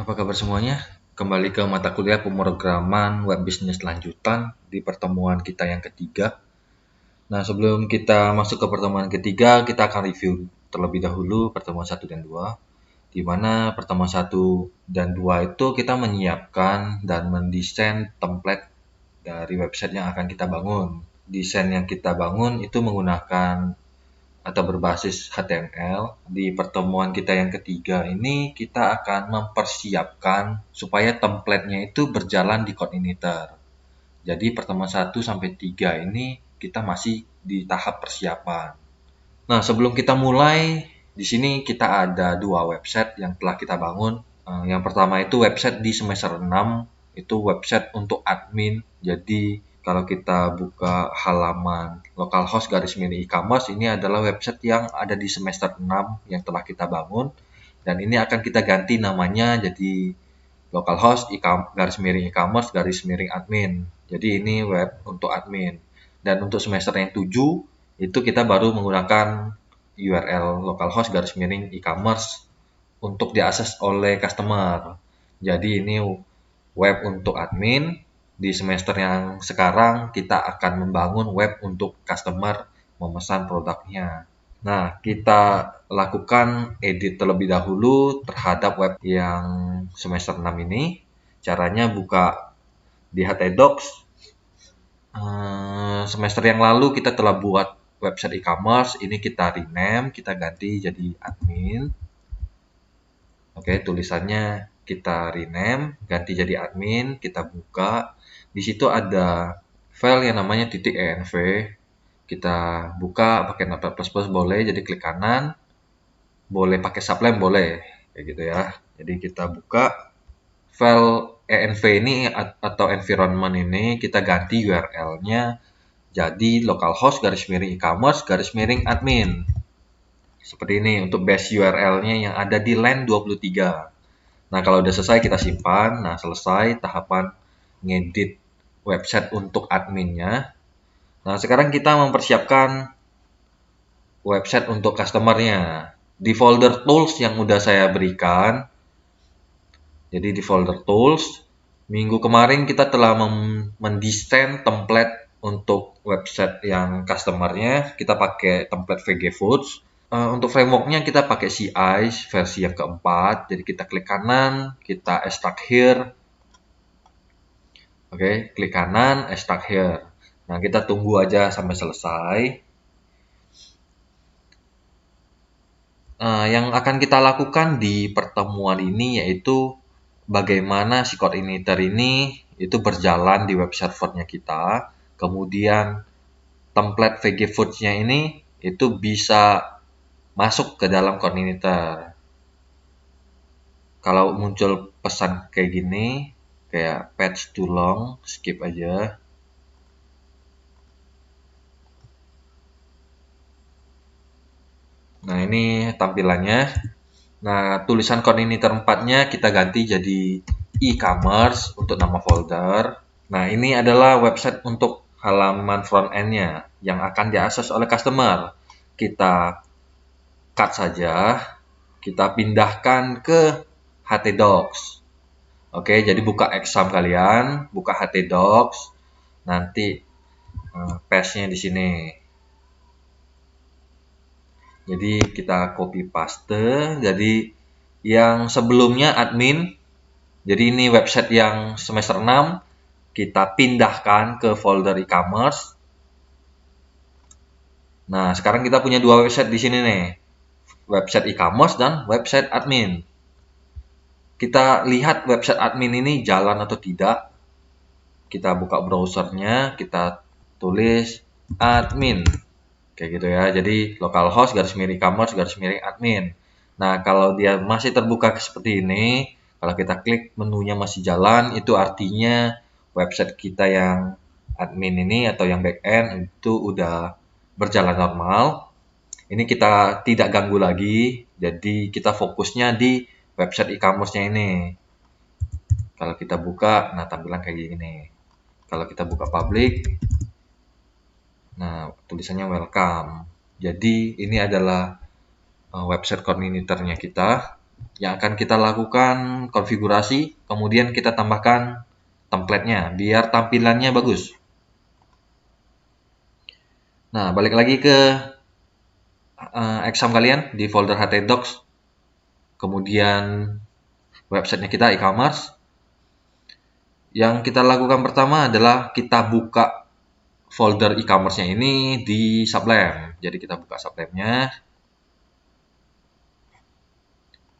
Apa kabar semuanya? Kembali ke mata kuliah pemrograman web bisnis lanjutan di pertemuan kita yang ketiga. Nah, sebelum kita masuk ke pertemuan ketiga, kita akan review terlebih dahulu pertemuan 1 dan 2, di mana pertemuan 1 dan 2 itu kita menyiapkan dan mendesain template dari website yang akan kita bangun. Desain yang kita bangun itu menggunakan atau berbasis HTML. Di pertemuan kita yang ketiga ini kita akan mempersiapkan supaya template-nya itu berjalan di Codeinator. Jadi pertemuan 1 sampai 3 ini kita masih di tahap persiapan. Nah, sebelum kita mulai, di sini kita ada dua website yang telah kita bangun. Yang pertama itu website di semester 6, itu website untuk admin. Jadi kalau kita buka halaman localhost e-commerce, ini adalah website yang ada di semester 6 yang telah kita bangun. Dan ini akan kita ganti namanya jadi localhost e-commerce admin. Jadi ini web untuk admin. Dan untuk semester yang 7 itu kita baru menggunakan URL localhost e-commerce untuk diakses oleh customer. Jadi ini web untuk admin. Di semester yang sekarang kita akan membangun web untuk customer memesan produknya. Nah, kita lakukan edit terlebih dahulu terhadap web yang semester 6 ini. Caranya buka di HTDocs. Semester yang lalu kita telah buat website e-commerce, ini kita rename, kita ganti jadi admin. Oke, tulisannya kita rename, ganti jadi admin, kita buka. Di situ ada file yang namanya .env. Kita buka pakai Notepad++ boleh, jadi klik kanan. Boleh pakai subline boleh, kayak gitu ya. Jadi kita buka file env ini atau environment ini, kita ganti URL-nya jadi localhost e-commerce admin. Seperti ini untuk base URL-nya yang ada di line 23. Nah, kalau udah selesai kita simpan. Nah, selesai tahapan ngedit website untuk adminnya. Nah, sekarang kita mempersiapkan website untuk customer-nya. Di folder tools yang udah saya berikan, jadi di folder tools, minggu kemarin kita telah mendesain template untuk website yang customer-nya. Kita pakai template VG Foods. Untuk framework-nya kita pakai CI versi yang keempat. Jadi kita klik kanan, kita extract here. Oke, klik kanan, extract here. Nah, kita tunggu aja sampai selesai. Yang akan kita lakukan di pertemuan ini yaitu bagaimana si Codeinator ini itu berjalan di web servernya kita. Kemudian template VG Foods-nya ini itu bisa masuk ke dalam Codeinator. Kalau muncul pesan kayak gini, kayak page too long, skip aja. Nah, ini tampilannya. Nah, tulisan Codeinator 4-nya kita ganti jadi e-commerce untuk nama folder. Nah, ini adalah website untuk halaman front end-nya yang akan diakses oleh customer. Kita cut saja, kita pindahkan ke HTDocs. Oke, jadi buka exam kalian, buka HTDocs, nanti paste-nya di sini. Jadi kita copy paste. Jadi yang sebelumnya admin, jadi ini website yang semester 6, kita pindahkan ke folder e-commerce. Nah, sekarang kita punya dua website di sini nih. Website e-commerce dan website admin. Kita lihat website admin ini jalan atau tidak. Kita buka browsernya, kita tulis admin. Kayak gitu ya. Jadi localhost e-commerce admin. Nah, kalau dia masih terbuka seperti ini, kalau kita klik menunya masih jalan, itu artinya website kita yang admin ini atau yang backend itu udah berjalan normal. Ini kita tidak ganggu lagi, jadi kita fokusnya di website e-commerce-nya ini. Kalau kita buka, nah tampilan kayak gini. Kalau kita buka public, nah tulisannya welcome. Jadi ini adalah website coordinator-nya kita. yang akan kita lakukan konfigurasi, kemudian kita tambahkan template-nya biar tampilannya bagus. Nah, balik lagi ke exam kalian di folder htdocs, kemudian websitenya kita e-commerce. Yang kita lakukan pertama adalah kita buka folder e-commerce-nya ini di Sublime. Jadi kita buka Sublime-nya,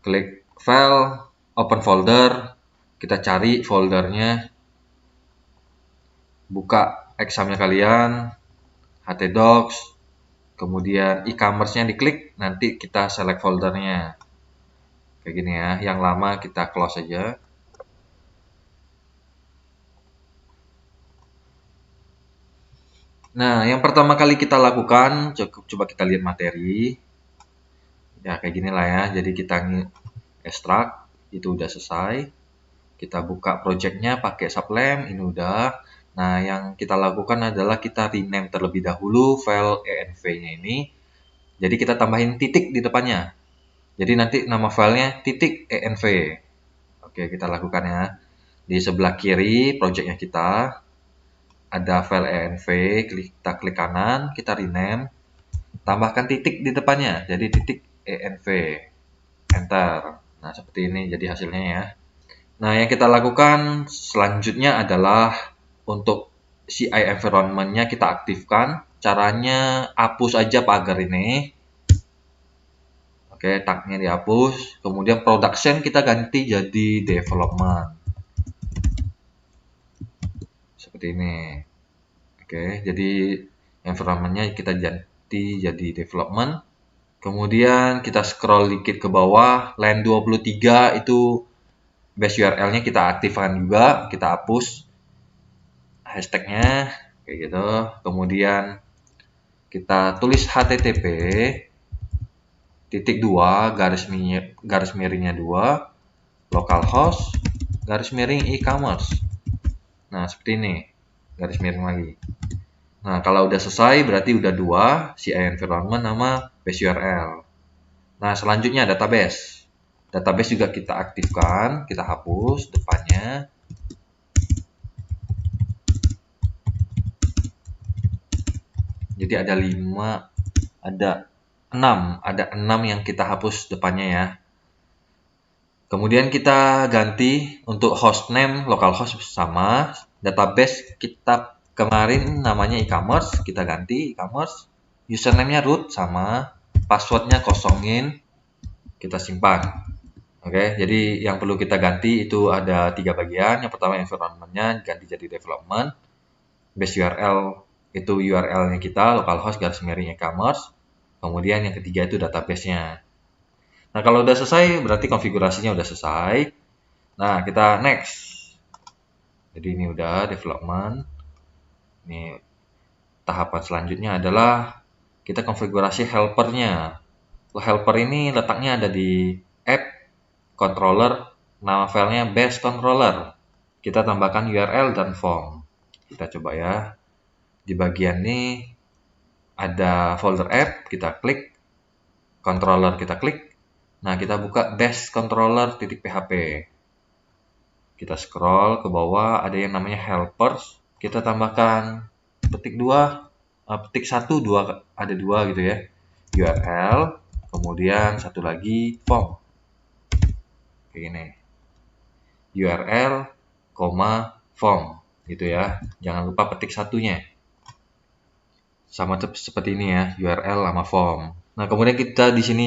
klik file, open folder, kita cari foldernya, buka examnya kalian, htdocs, kemudian e-commerce-nya diklik, nanti kita select foldernya. Kayak gini ya, yang lama kita close aja. Nah, yang pertama kali kita lakukan, coba kita lihat materi. Ya, kayak gini lah ya. Jadi kita ekstrak, itu udah selesai. Kita buka projectnya pakai Sublime, ini udah. Nah, yang kita lakukan adalah kita rename terlebih dahulu file env-nya ini. Jadi kita tambahin titik di depannya. Jadi nanti nama filenya .env. Oke, kita lakukan ya. Di sebelah kiri projectnya kita ada file env, kita klik kanan, kita rename, tambahkan titik di depannya, jadi .env, enter. Nah, seperti ini jadi hasilnya ya. Nah, yang kita lakukan selanjutnya adalah untuk CI environment-nya kita aktifkan. Caranya hapus aja pagar ini. Oke, tagnya dihapus. Kemudian production kita ganti jadi development. Seperti ini. Oke, jadi environment-nya kita ganti jadi development. Kemudian kita scroll dikit ke bawah, line 23 itu base URL-nya kita aktifkan juga, kita hapus hashtag-nya kayak gitu. Kemudian kita tulis http .2 garis miringnya 2 localhost garis miring e-commerce. Nah, seperti ini, garis miring lagi. Nah, kalau udah selesai berarti udah 2 CI environment nama base URL. Nah, selanjutnya database. Database juga kita aktifkan, kita hapus depannya. Jadi ada 5, ada 6 yang kita hapus depannya ya. Kemudian kita ganti untuk hostname localhost sama, database kita kemarin namanya e-commerce, kita ganti e-commerce, username-nya root sama, passwordnya kosongin, kita simpan. Oke, jadi yang perlu kita ganti itu ada 3 bagian. Yang pertama environment-nya ganti jadi development, base URL itu URL-nya kita localhost garis miring e-commerce. Kemudian yang ketiga itu database-nya. Nah, kalau udah selesai berarti konfigurasinya udah selesai. Nah, kita next. Jadi ini udah development. Ini tahapan selanjutnya adalah kita konfigurasi helper-nya. Helper ini letaknya ada di app controller, nama filenya base controller. Kita tambahkan URL dan form. Kita coba ya. Di bagian ini ada folder app, kita klik, controller kita klik. Nah, kita buka base controller.php. Kita scroll ke bawah, ada yang namanya helpers. Kita tambahkan petik 1, 2, ada 2 gitu ya. URL, kemudian satu lagi form. Kayak gini. URL, form gitu ya. Jangan lupa petik satunya. Sama seperti ini ya, URL sama form. Nah, kemudian kita di sini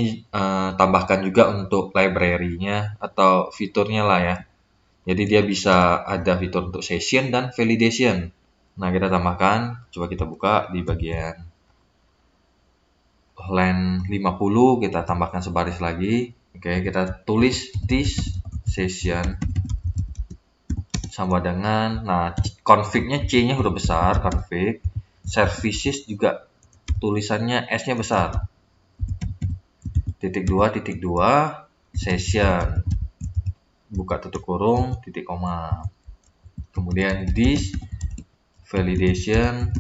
tambahkan juga untuk library-nya atau fiturnya lah ya. Jadi dia bisa ada fitur untuk session dan validation. Nah, kita tambahkan, coba kita buka di bagian line 50, kita tambahkan sebaris lagi. Oke, kita tulis this session sama dengan, nah, config-nya C-nya udah besar, config. Services juga tulisannya S-nya besar. .2 session, buka tutup kurung, titik koma. Kemudian this validation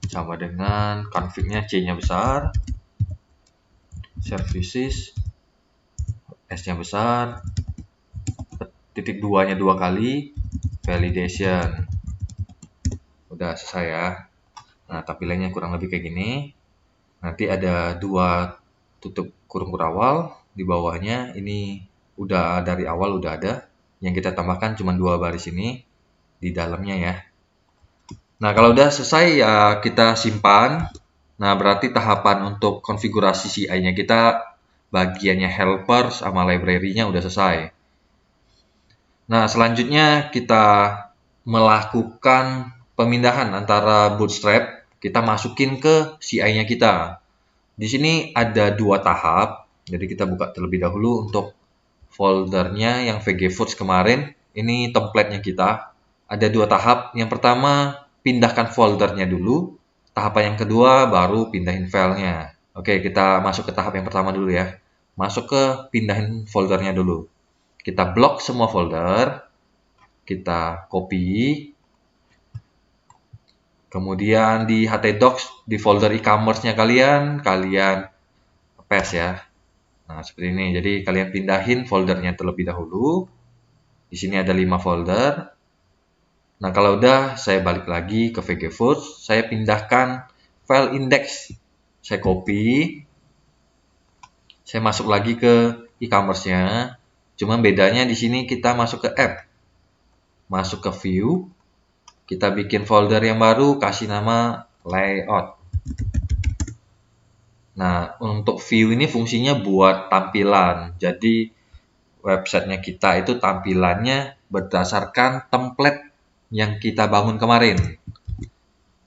sama dengan config-nya C-nya besar, services S-nya besar, titik 2-nya 2 kali, validation. Udah selesai ya. Nah, tampilannya kurang lebih kayak gini. Nanti ada 2 tutup kurung kurawal, di bawahnya ini udah dari awal udah ada. Yang kita tambahkan cuma 2 baris ini di dalamnya ya. Nah, kalau udah selesai ya kita simpan. Nah, berarti tahapan untuk konfigurasi CI-nya kita bagiannya helper sama library-nya udah selesai. Nah, selanjutnya kita melakukan pemindahan antara Bootstrap, kita masukin ke CI-nya kita. Di sini ada 2 tahap, jadi kita buka terlebih dahulu untuk foldernya yang VG Foods kemarin. Ini template-nya kita. Ada 2 tahap. Yang pertama, pindahkan foldernya dulu. Tahapan yang kedua, baru pindahin filenya. Oke, kita masuk ke tahap yang pertama dulu ya. Masuk ke pindahin foldernya dulu. Kita blok semua folder. Kita copy. Kemudian di htdocs, di folder e-commerce-nya kalian paste ya. Nah, seperti ini. Jadi kalian pindahin foldernya terlebih dahulu. Di sini ada 5 folder. Nah, kalau udah, saya balik lagi ke VG Foods. Saya pindahkan file index. Saya copy. Saya masuk lagi ke e-commerce-nya. Cuma bedanya di sini kita masuk ke app. Masuk ke view. Kita bikin folder yang baru, kasih nama layout. Nah, untuk view ini fungsinya buat tampilan. Jadi, websitenya kita itu tampilannya berdasarkan template yang kita bangun kemarin.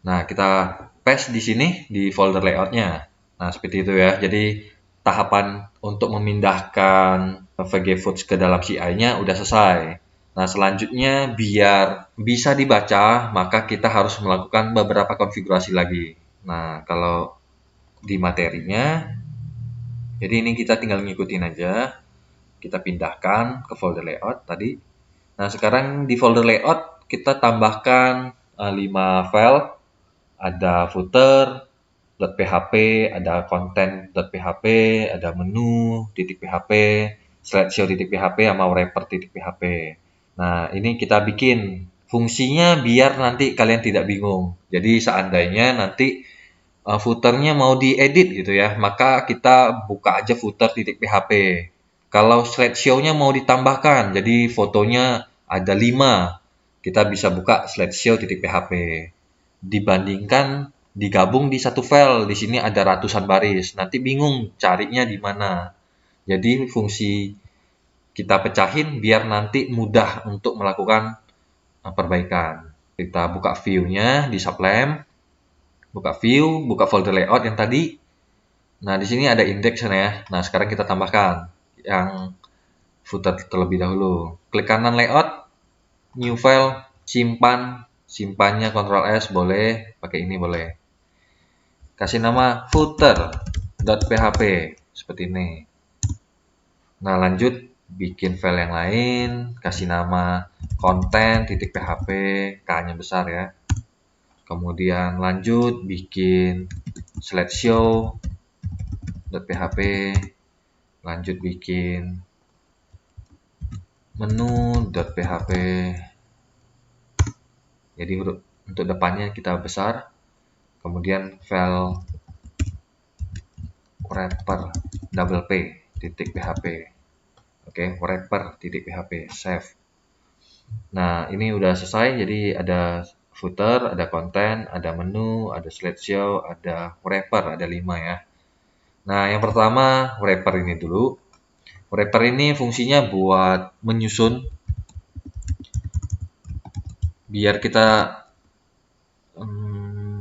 Nah, kita paste di sini di folder layoutnya. Nah, seperti itu ya. Jadi, tahapan untuk memindahkan VG Foods ke dalam CI-nya udah selesai. Nah, selanjutnya biar bisa dibaca, maka kita harus melakukan beberapa konfigurasi lagi. Nah, kalau di materinya, jadi ini kita tinggal ngikutin aja. Kita pindahkan ke folder layout tadi. Nah, sekarang di folder layout kita tambahkan 5 file. Ada footer.php, ada content.php, ada menu.php, slideshow.php, sama wrapper.php. Nah, ini kita bikin fungsinya biar nanti kalian tidak bingung. Jadi seandainya nanti footernya mau diedit gitu ya, maka kita buka aja footer.php. Kalau slideshow-nya mau ditambahkan, jadi fotonya ada 5, kita bisa buka slideshow.php. Dibandingkan digabung di satu file, di sini ada ratusan baris, nanti bingung carinya di mana. Jadi fungsi kita pecahin biar nanti mudah untuk melakukan perbaikan. Kita buka view-nya di Sublime, buka view, buka folder layout yang tadi. Nah, di sini ada index ya. Nah, sekarang kita tambahkan yang footer terlebih dahulu. Klik kanan layout, new file, simpan. Simpannya Ctrl S boleh, pakai ini boleh. Kasih nama footer.php seperti ini. Nah, lanjut bikin file yang lain, kasih nama content.php, K-nya besar ya. Kemudian lanjut bikin slideshow.php, lanjut bikin menu.php. Jadi untuk depannya kita besar. Kemudian file wrapper double p.php. Oke, wrapper.php, save. Nah, ini udah selesai. Jadi ada footer, ada konten, ada menu, ada slideshow, ada wrapper, ada 5 ya. Nah, yang pertama wrapper ini dulu. Wrapper ini fungsinya buat menyusun, biar kita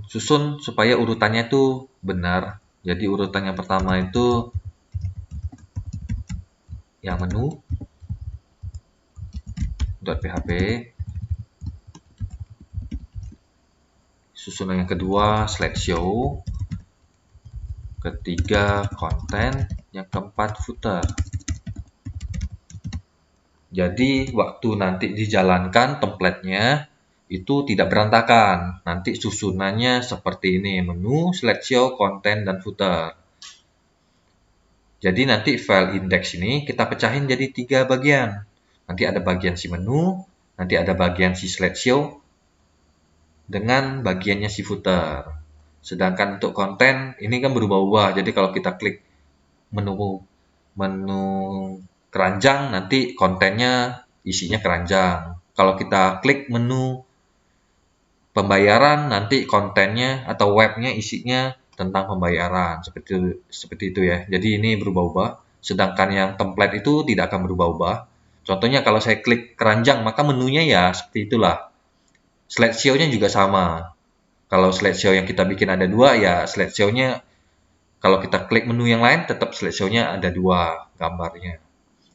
susun supaya urutannya itu benar. Jadi urutan yang pertama itu yang menu.php, susunan yang kedua slideshow, ketiga konten, yang keempat footer. Jadi waktu nanti dijalankan template-nya itu tidak berantakan. Nanti susunannya seperti ini, menu, slideshow, konten, dan footer. Jadi nanti file index ini kita pecahin jadi 3 bagian. Nanti ada bagian si menu, nanti ada bagian si slideshow, dengan bagiannya si footer. Sedangkan untuk konten ini kan berubah-ubah. Jadi kalau kita klik menu keranjang, nanti kontennya isinya keranjang. Kalau kita klik menu pembayaran, nanti kontennya atau webnya isinya tentang pembayaran. Seperti itu ya. Jadi ini berubah-ubah. Sedangkan yang template itu tidak akan berubah-ubah. Contohnya kalau saya klik keranjang, maka menunya ya seperti itulah. Slideshow-nya juga sama. Kalau slideshow yang kita bikin ada 2, ya slideshow-nya kalau kita klik menu yang lain tetap slideshow-nya ada 2 gambarnya.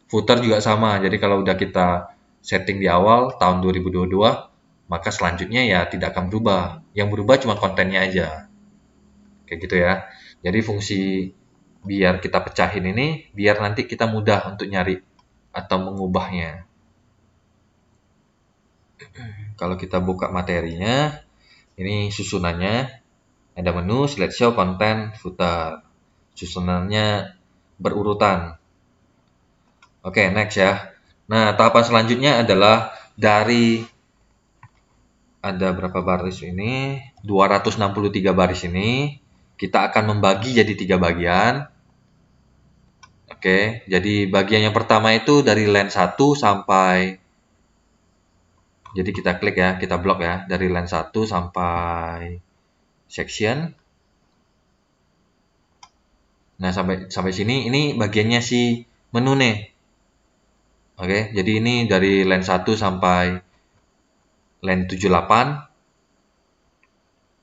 Footer juga sama. Jadi kalau udah kita setting di awal tahun 2022, maka selanjutnya ya tidak akan berubah. Yang berubah cuma kontennya aja. Kayak gitu ya. Jadi fungsi biar kita pecahin ini, biar nanti kita mudah untuk nyari atau mengubahnya. Kalau kita buka materinya, ini susunannya. Ada menu, slideshow, konten, footer. Susunannya berurutan. Oke, next ya. Nah, tahapan selanjutnya adalah dari ada berapa baris ini? 263 baris ini. Kita akan membagi jadi 3 bagian. Oke, jadi bagian yang pertama itu dari line 1 sampai, jadi kita klik ya, kita blok ya, dari line 1 sampai section. Nah, sampai sini ini bagiannya si menu nih. Oke, jadi ini dari line 1 sampai line 78.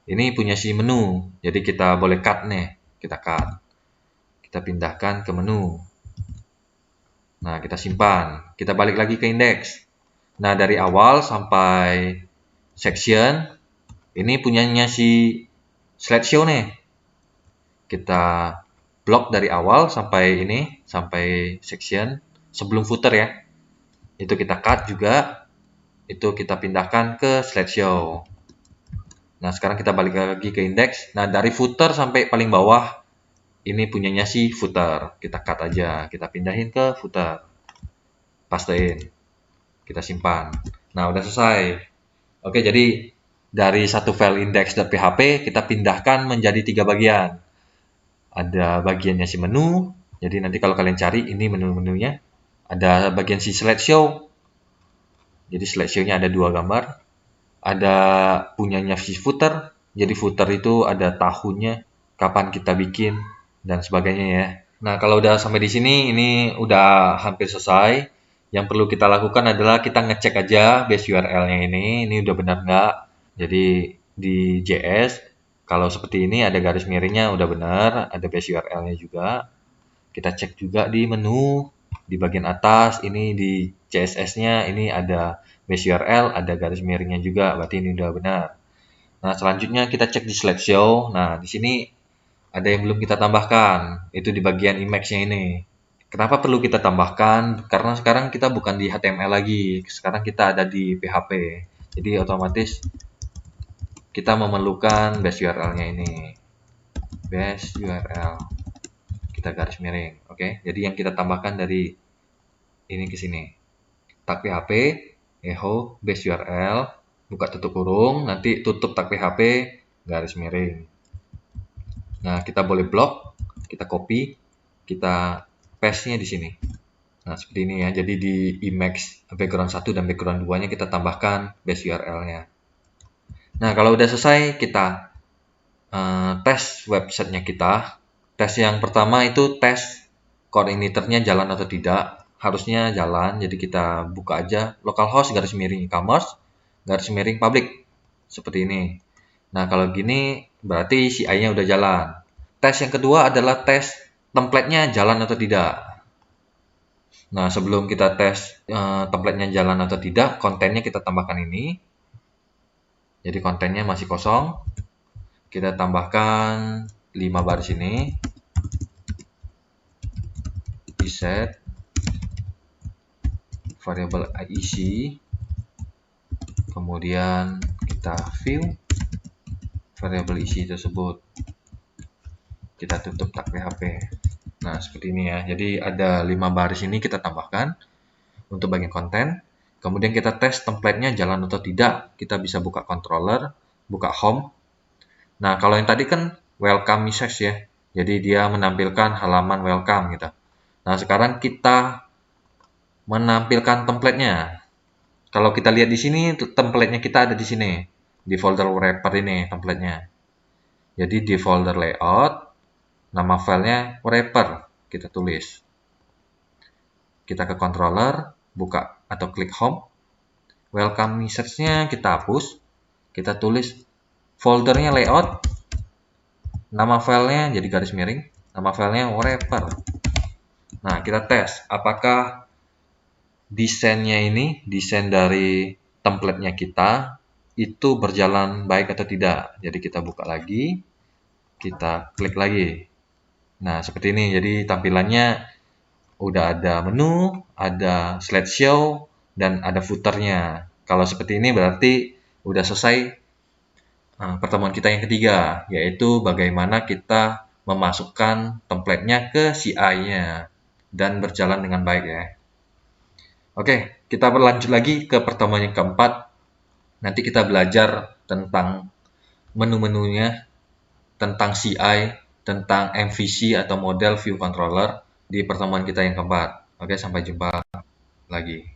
Ini punya si menu. Jadi kita boleh cut nih, kita cut. Kita pindahkan ke menu. Nah, kita simpan. Kita balik lagi ke indeks. Nah, dari awal sampai section, ini punyanya si slideshow nih. Kita blok dari awal sampai ini, sampai section, sebelum footer ya. Itu kita cut juga, itu kita pindahkan ke slideshow. Nah, sekarang kita balik lagi ke indeks. Nah, dari footer sampai paling bawah, ini punyanya si footer. Kita cut aja, kita pindahin ke footer. Pastein. Kita simpan. Nah, udah selesai. Oke, jadi dari satu file index.php kita pindahkan menjadi 3 bagian. Ada bagiannya si menu. Jadi nanti kalau kalian cari ini menu-menunya. Ada bagian si slideshow. Jadi slideshow-nya ada 2 gambar. Ada punyanya si footer. Jadi footer itu ada tahunnya, kapan kita bikin, dan sebagainya ya. Nah, kalau udah sampai di sini, ini udah hampir selesai. Yang perlu kita lakukan adalah kita ngecek aja base URL-nya ini udah benar nggak. Jadi di JS, kalau seperti ini ada garis miringnya udah benar, ada base URL-nya juga. Kita cek juga di menu, di bagian atas, ini di CSS-nya, ini ada base URL, ada garis miringnya juga, berarti ini udah benar. Nah, selanjutnya kita cek di slideshow. Nah, di sini ada yang belum kita tambahkan, itu di bagian image-nya ini. Kenapa perlu kita tambahkan? Karena sekarang kita bukan di HTML lagi, sekarang kita ada di PHP. Jadi otomatis kita memerlukan base URL-nya ini. Base URL. Kita garis miring, oke? Jadi yang kita tambahkan dari ini ke sini. Tag PHP, echo, base URL, buka tutup kurung, nanti tutup tag PHP, garis miring. Nah, kita boleh blok, kita copy, kita paste-nya di sini. Nah, seperti ini ya. Jadi di image background 1 dan background 2-nya kita tambahkan base URL-nya. Nah, kalau udah selesai, kita tes websitenya kita. Tes yang pertama itu tes coordinator-nya jalan atau tidak. Harusnya jalan, jadi kita buka aja localhost garis miring e-commerce garis miring public. Seperti ini. Nah, kalau gini berarti CI-nya udah jalan. Tes yang kedua adalah tes template-nya jalan atau tidak. Nah, sebelum kita tes template-nya jalan atau tidak, kontennya kita tambahkan ini. Jadi kontennya masih kosong. Kita tambahkan 5 baris ini. Set variable IEC. Kemudian kita view variable isi tersebut. Kita tutup tag PHP. Nah, seperti ini ya. Jadi ada 5 baris ini kita tambahkan untuk bagian konten. Kemudian kita tes template-nya jalan atau tidak. Kita bisa buka controller, buka home. Nah, kalau yang tadi kan welcome message ya. Jadi dia menampilkan halaman welcome gitu. Nah, sekarang kita menampilkan template-nya. Kalau kita lihat di sini, template-nya kita ada di sini. Di folder wrapper ini template-nya. Jadi di folder layout, nama filenya wrapper. Kita tulis. Kita ke controller, buka atau klik home. Welcome message-nya kita hapus. Kita tulis foldernya layout. Nama filenya jadi garis miring. Nama filenya wrapper. Nah, kita tes apakah desainnya ini, desain dari template-nya kita itu berjalan baik atau tidak. Jadi kita buka lagi, kita klik lagi. Nah, seperti ini. Jadi tampilannya udah ada menu, ada slideshow, dan ada footernya. Kalau seperti ini berarti udah selesai pertemuan kita yang ketiga, yaitu bagaimana kita memasukkan template-nya ke CI-nya dan berjalan dengan baik ya. Oke, kita berlanjut lagi ke pertemuan yang keempat. Nanti kita belajar tentang menu-menunya, tentang CI, tentang MVC atau model view controller di pertemuan kita yang keempat. Oke, sampai jumpa lagi.